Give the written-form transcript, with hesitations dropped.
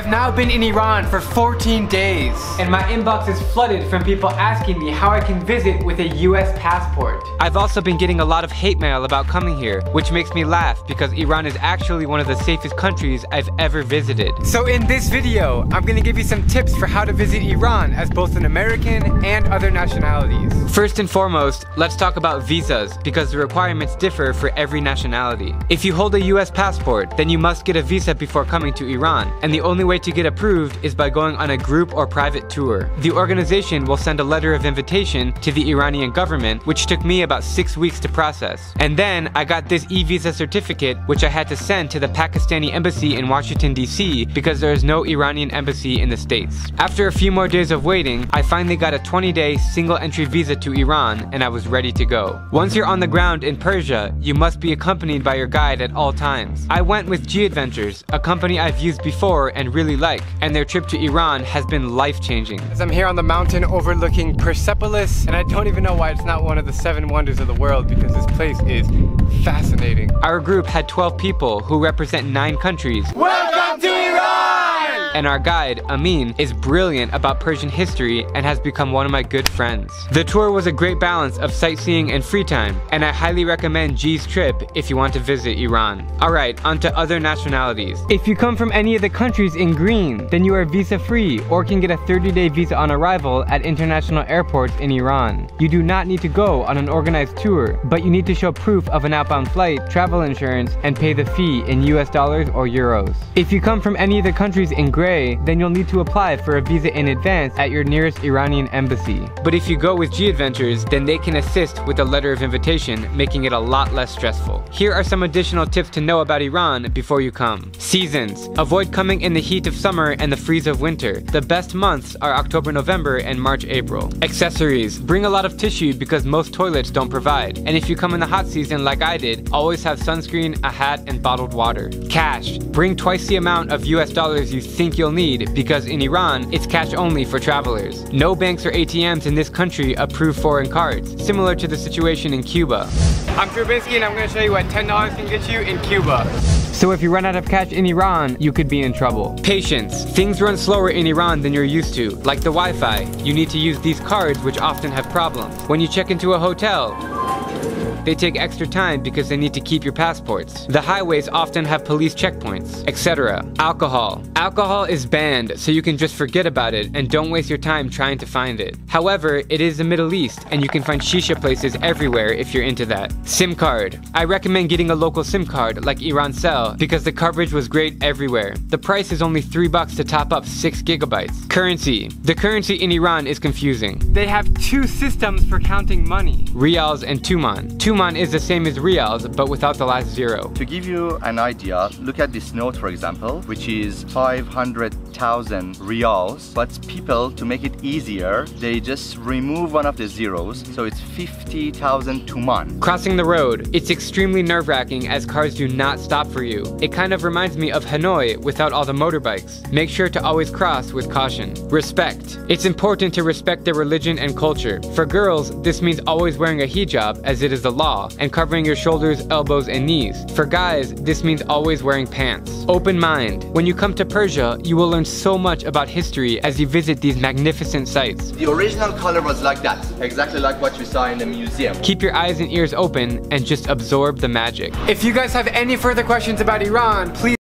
have now been in Iran for 14 days, and my inbox is flooded from people asking me how I can visit with a US passport. I've also been getting a lot of hate mail about coming here, which makes me laugh because Iran is actually one of the safest countries I've ever visited. So in this video, I'm gonna give you some tips for how to visit Iran as both an American and other nationalities. First and foremost, let's talk about visas because the requirements differ for every nationality. If you hold a US passport, then you must get a visa before coming to Iran, and the only way to get approved is by going on a group or private tour. The organization will send a letter of invitation to the Iranian government, which took me about 6 weeks to process. And then I got this e-visa certificate, which I had to send to the Pakistani embassy in Washington, D.C. because there is no Iranian embassy in the States. After a few more days of waiting, I finally got a 20-day single-entry visa to Iran, and I was ready to go. Once you're on the ground in Persia, you must be accompanied by your guide at all times. I went with G-Adventures, a company I've used before and really like, and their trip to Iran has been life-changing. As I'm here on the mountain overlooking Persepolis, and I don't even know why it's not one of the 7 wonders of the world because this place is fascinating. Our group had 12 people who represent 9 countries. Welcome to Iran! And our guide, Amin, is brilliant about Persian history and has become one of my good friends. The tour was a great balance of sightseeing and free time, and I highly recommend G's trip if you want to visit Iran. Alright, on to other nationalities. If you come from any of the countries in green, then you are visa-free or can get a 30-day visa on arrival at international airports in Iran. You do not need to go on an organized tour, but you need to show proof of an outbound flight, travel insurance, and pay the fee in US dollars or euros. If you come from any of the countries in gray, then you'll need to apply for a visa in advance at your nearest Iranian embassy. But if you go with G-Adventures, then they can assist with a letter of invitation, making it a lot less stressful. Here are some additional tips to know about Iran before you come. Seasons. Avoid coming in the heat of summer and the freeze of winter. The best months are October, November, and March, April. Accessories. Bring a lot of tissue because most toilets don't provide. And if you come in the hot season like I did, always have sunscreen, a hat, and bottled water. Cash. Bring twice the amount of US dollars you think you'll need because in Iran, it's cash only for travelers. No banks or ATMs in this country approve foreign cards, similar to the situation in Cuba. I'm Trubinsky and I'm going to show you what $10 can get you in Cuba. So if you run out of cash in Iran, you could be in trouble. Patience. Things run slower in Iran than you're used to, like the Wi-Fi. You need to use these cards which often have problems. When you check into a hotel, they take extra time because they need to keep your passports. The highways often have police checkpoints, etc. Alcohol. Alcohol is banned, so you can just forget about it and don't waste your time trying to find it. However, it is the Middle East and you can find shisha places everywhere if you're into that. SIM card. I recommend getting a local SIM card like Irancell because the coverage was great everywhere. The price is only $3 to top up 6 gigabytes. Currency. The currency in Iran is confusing. They have 2 systems for counting money. Riyals and Tuman. Tuman is the same as Riyals, but without the last 0. To give you an idea, look at this note for example, which is 500,000 Riyals, but people, to make it easier, they just remove one of the zeros, so it's 50,000 Tuman. Crossing the road. It's extremely nerve-wracking as cars do not stop for you. It kind of reminds me of Hanoi without all the motorbikes. Make sure to always cross with caution. Respect. It's important to respect their religion and culture. For girls, this means always wearing a hijab as it is the law, and covering your shoulders, elbows, and knees. For guys, this means always wearing pants. Open mind. When you come to Persia, you will learn so much about history as you visit these magnificent sites. The original color was like that, exactly like what you saw in the museum. Keep your eyes and ears open and just absorb the magic. If you guys have any further questions about Iran, please